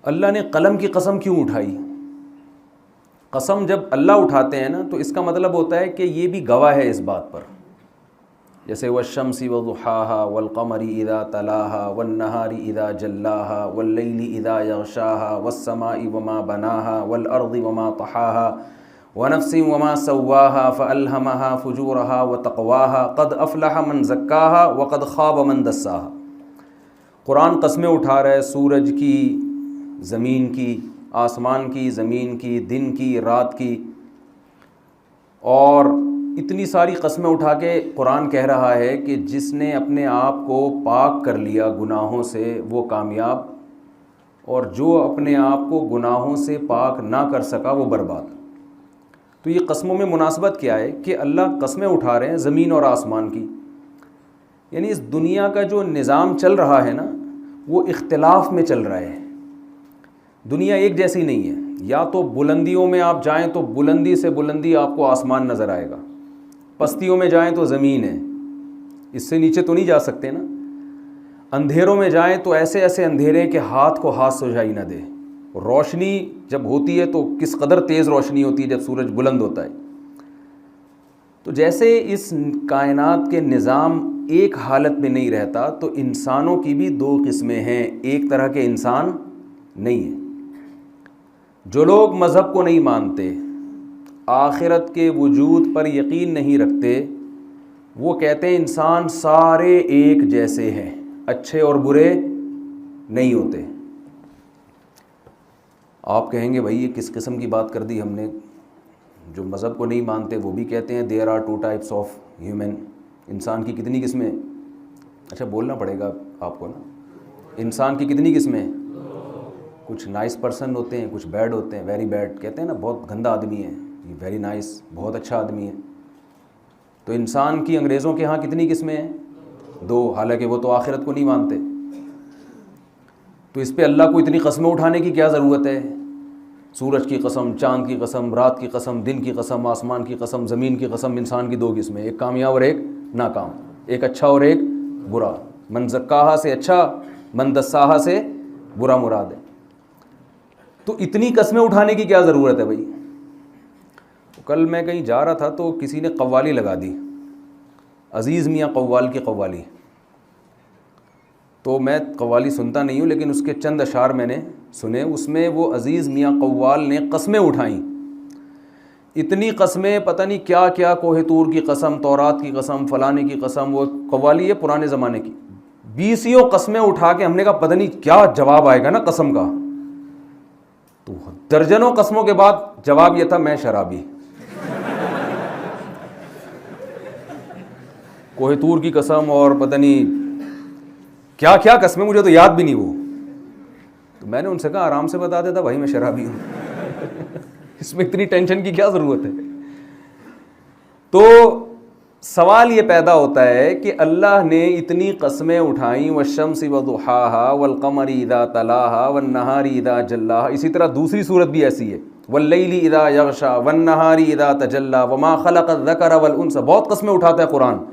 اللہ نے قلم کی قسم کیوں اٹھائی؟ قسم جب اللہ اٹھاتے ہیں نا تو اس کا مطلب ہوتا ہے کہ یہ بھی گواہ ہے اس بات پر، جیسے والشمس وضحاها والقمر اذا تلاها والنهار اذا جلاها واللیل اذا یغشاها والسماء وما بناها والارض وما طحاها ونفس وما سواها فألهمها فجورها وتقواها قد افلح من زکاها وقد خاب من دساها۔ قرآن قسمیں اٹھا رہا ہے سورج کی، زمین کی، آسمان کی، زمین کی، دن کی، رات کی، اور اتنی ساری قسمیں اٹھا کے قرآن کہہ رہا ہے کہ جس نے اپنے آپ کو پاک کر لیا گناہوں سے وہ کامیاب، اور جو اپنے آپ کو گناہوں سے پاک نہ کر سکا وہ برباد۔ تو یہ قسموں میں مناسبت کیا ہے کہ اللہ قسمیں اٹھا رہے ہیں زمین اور آسمان کی، یعنی اس دنیا کا جو نظام چل رہا ہے نا وہ اختلاف میں چل رہا ہے۔ دنیا ایک جیسی نہیں ہے، یا تو بلندیوں میں آپ جائیں تو بلندی سے بلندی آپ کو آسمان نظر آئے گا، پستیوں میں جائیں تو زمین ہے، اس سے نیچے تو نہیں جا سکتے نا۔ اندھیروں میں جائیں تو ایسے ایسے اندھیرے کہ ہاتھ کو ہاتھ سجائی نہ دے۔ روشنی جب ہوتی ہے تو کس قدر تیز روشنی ہوتی ہے جب سورج بلند ہوتا ہے۔ تو جیسے اس کائنات کے نظام ایک حالت میں نہیں رہتا تو انسانوں کی بھی دو قسمیں ہیں، ایک طرح کے انسان نہیں ہیں۔ جو لوگ مذہب کو نہیں مانتے، آخرت کے وجود پر یقین نہیں رکھتے، وہ کہتے ہیں انسان سارے ایک جیسے ہیں، اچھے اور برے نہیں ہوتے۔ آپ کہیں گے بھائی یہ کس قسم کی بات کر دی ہم نے؟ جو مذہب کو نہیں مانتے وہ بھی کہتے ہیں there are two types of human, انسان کی کتنی قسمیں؟ اچھا بولنا پڑے گا آپ کو نا، انسان کی کتنی قسمیں؟ کچھ نائس پرسن ہوتے ہیں، کچھ بیڈ ہوتے ہیں، ویری بیڈ کہتے ہیں نا، بہت گندا آدمی ہے، یہ ویری نائس، بہت اچھا آدمی ہے۔ تو انسان کی انگریزوں کے ہاں کتنی قسمیں ہیں؟ دو، حالانکہ وہ تو آخرت کو نہیں مانتے۔ تو اس پہ اللہ کو اتنی قسمیں اٹھانے کی کیا ضرورت ہے؟ سورج کی قسم، چاند کی قسم، رات کی قسم، دن کی قسم، آسمان کی قسم، زمین کی قسم۔ انسان کی دو قسمیں، ایک کامیاب اور ایک ناکام، ایک اچھا اور ایک برا۔ من زکاہا سے اچھا، من دساہا سے برا مراد ہے۔ تو اتنی قسمیں اٹھانے کی کیا ضرورت ہے بھائی؟ کل میں کہیں جا رہا تھا تو کسی نے قوالی لگا دی، عزیز میاں قوال کی قوالی۔ تو میں قوالی سنتا نہیں ہوں لیکن اس کے چند اشعار میں نے سنے، اس میں وہ عزیز میاں قوال نے قسمیں اٹھائیں، اتنی قسمیں، پتہ نہیں کیا کیا، کوہ طور کی قسم، تورات کی قسم، فلانے کی قسم۔ وہ قوالی ہے پرانے زمانے کی، 20 قسمیں اٹھا کے ہم نے کہا پتہ نہیں کیا جواب آئے گا نا قسم کا۔ تو درجنوں قسموں کے بعد جواب یہ تھا میں شرابی۔ کوہ طور کی قسم اور پتہ نہیں کیا کیا قسمیں، مجھے تو یاد بھی نہیں وہ۔ تو میں نے ان سے کہا آرام سے بتا دیتا بھائی میں شرابی ہوں، اس میں اتنی ٹینشن کی کیا ضرورت ہے؟ تو سوال یہ پیدا ہوتا ہے کہ اللہ نے اتنی قسمیں اٹھائیں، والشمس وضحاها والقمر اذا تلاها والنهار اذا جلاها، اسی طرح دوسری صورت بھی ایسی ہے، واللیل اذا یغشا والنهار اذا تجلی وما خلق الذکر والانثى، بہت قسمیں اٹھاتا ہے قرآن،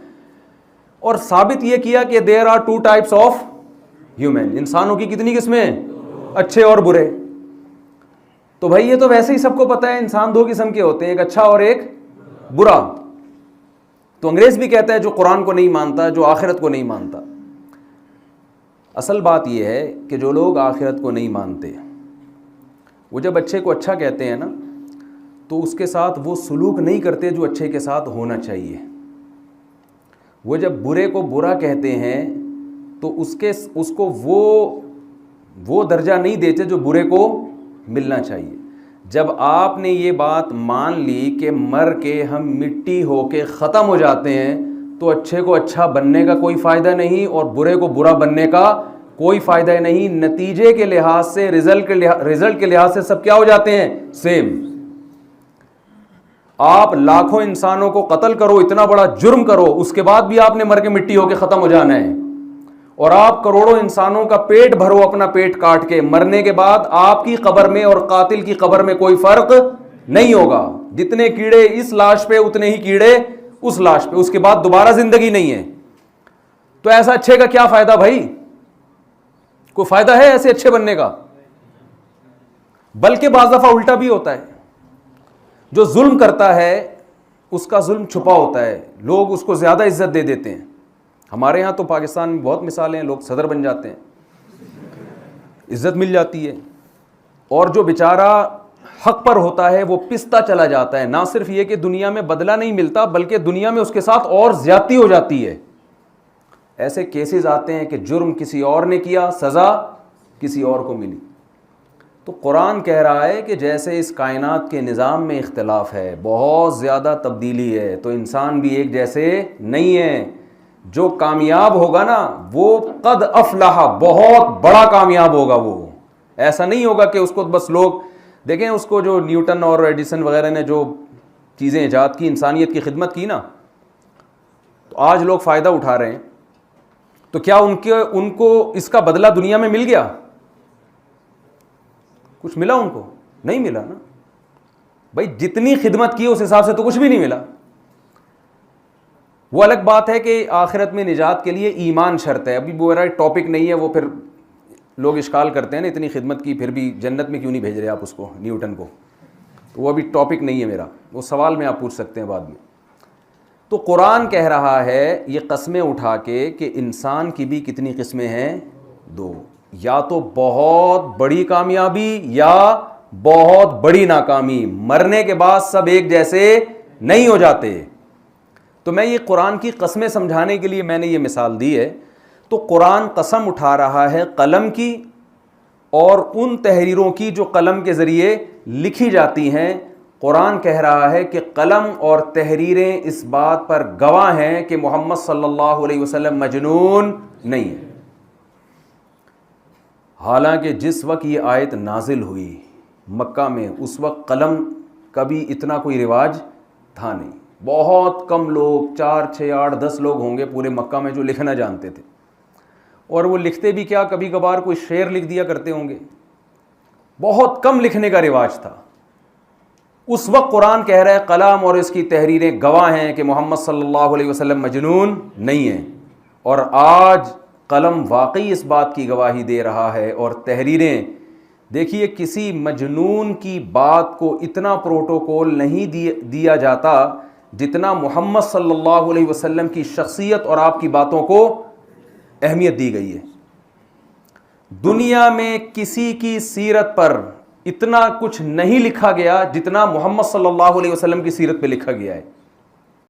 اور ثابت یہ کیا کہ there are two types of human، انسانوں کی کتنی قسمیں ہیں؟ اچھے اور برے۔ تو بھائی یہ تو ویسے ہی سب کو پتہ ہے انسان دو قسم کے ہوتے ہیں، ایک اچھا اور ایک برا۔ تو انگریز بھی کہتا ہے جو قرآن کو نہیں مانتا، جو آخرت کو نہیں مانتا۔ اصل بات یہ ہے کہ جو لوگ آخرت کو نہیں مانتے وہ جب اچھے کو اچھا کہتے ہیں نا تو اس کے ساتھ وہ سلوک نہیں کرتے جو اچھے کے ساتھ ہونا چاہیے۔ وہ جب برے کو برا کہتے ہیں تو اس کو وہ درجہ نہیں دیتے جو برے کو ملنا چاہیے۔ جب آپ نے یہ بات مان لی کہ مر کے ہم مٹی ہو کے ختم ہو جاتے ہیں تو اچھے کو اچھا بننے کا کوئی فائدہ نہیں اور برے کو برا بننے کا کوئی فائدہ نہیں۔ نتیجے کے لحاظ سے، رزلٹ کے لحاظ سے سب کیا ہو جاتے ہیں؟ سیم۔ آپ لاکھوں انسانوں کو قتل کرو، اتنا بڑا جرم کرو، اس کے بعد بھی آپ نے مر کے مٹی ہو کے ختم ہو جانا ہے۔ اور آپ کروڑوں انسانوں کا پیٹ بھرو اپنا پیٹ کاٹ کے، مرنے کے بعد آپ کی قبر میں اور قاتل کی قبر میں کوئی فرق نہیں ہوگا۔ جتنے کیڑے اس لاش پہ اتنے ہی کیڑے اس لاش پہ، اس کے بعد دوبارہ زندگی نہیں ہے۔ تو ایسا اچھے کا کیا فائدہ بھائی؟ کوئی فائدہ ہے ایسے اچھے بننے کا؟ بلکہ بعض دفعہ الٹا بھی ہوتا ہے. جو ظلم کرتا ہے اس کا ظلم چھپا ہوتا ہے, لوگ اس کو زیادہ عزت دے دیتے ہیں. ہمارے ہاں تو پاکستان میں بہت مثالیں ہیں, لوگ صدر بن جاتے ہیں, عزت مل جاتی ہے, اور جو بیچارہ حق پر ہوتا ہے وہ پستا چلا جاتا ہے. نہ صرف یہ کہ دنیا میں بدلہ نہیں ملتا, بلکہ دنیا میں اس کے ساتھ اور زیادتی ہو جاتی ہے. ایسے کیسز آتے ہیں کہ جرم کسی اور نے کیا, سزا کسی اور کو ملی. تو قرآن کہہ رہا ہے کہ جیسے اس کائنات کے نظام میں اختلاف ہے, بہت زیادہ تبدیلی ہے, تو انسان بھی ایک جیسے نہیں ہے. جو کامیاب ہوگا نا وہ قد افلح, بہت بڑا کامیاب ہوگا. وہ ایسا نہیں ہوگا کہ اس کو بس لوگ دیکھیں, اس کو جو نیوٹن اور ایڈیسن وغیرہ نے جو چیزیں ایجاد کی, انسانیت کی خدمت کی نا, تو آج لوگ فائدہ اٹھا رہے ہیں. تو کیا ان کو اس کا بدلہ دنیا میں مل گیا؟ کچھ ملا ان کو؟ نہیں ملا نا بھائی. جتنی خدمت کی اس حساب سے تو کچھ بھی نہیں ملا. وہ الگ بات ہے کہ آخرت میں نجات کے لیے ایمان شرط ہے. ابھی وہ میرا ٹاپک نہیں ہے, وہ پھر لوگ اشکال کرتے ہیں نا, اتنی خدمت کی پھر بھی جنت میں کیوں نہیں بھیج رہے آپ اس کو, نیوٹن کو. تو وہ ابھی ٹاپک نہیں ہے میرا, وہ سوال میں آپ پوچھ سکتے ہیں بعد میں. تو قرآن کہہ رہا ہے یہ قسمیں اٹھا کے کہ انسان کی بھی کتنی قسمیں ہیں؟ دو. یا تو بہت بڑی کامیابی یا بہت بڑی ناکامی. مرنے کے بعد سب ایک جیسے نہیں ہو جاتے. تو میں یہ قرآن کی قسمیں سمجھانے کے لیے میں نے یہ مثال دی ہے. تو قرآن قسم اٹھا رہا ہے قلم کی اور ان تحریروں کی جو قلم کے ذریعے لکھی جاتی ہیں. قرآن کہہ رہا ہے کہ قلم اور تحریریں اس بات پر گواہ ہیں کہ محمد صلی اللہ علیہ وسلم مجنون نہیں ہے. حالانکہ جس وقت یہ آیت نازل ہوئی مکہ میں, اس وقت قلم کا بھی اتنا کوئی رواج تھا نہیں. بہت کم لوگ, 4 6 8 10 لوگ ہوں گے پورے مکہ میں جو لکھنا جانتے تھے. اور وہ لکھتے بھی کیا, کبھی کبھار کوئی شعر لکھ دیا کرتے ہوں گے. بہت کم لکھنے کا رواج تھا. اس وقت قرآن کہہ رہا ہے قلم اور اس کی تحریریں گواہ ہیں کہ محمد صلی اللہ علیہ وسلم مجنون نہیں ہے. اور آج قلم واقعی اس بات کی گواہی دے رہا ہے, اور تحریریں. دیکھیے کسی مجنون کی بات کو اتنا پروٹوکول نہیں دیا جاتا جتنا محمد صلی اللہ علیہ وسلم کی شخصیت اور آپ کی باتوں کو اہمیت دی گئی ہے. دنیا میں کسی کی سیرت پر اتنا کچھ نہیں لکھا گیا جتنا محمد صلی اللہ علیہ وسلم کی سیرت پہ لکھا گیا ہے.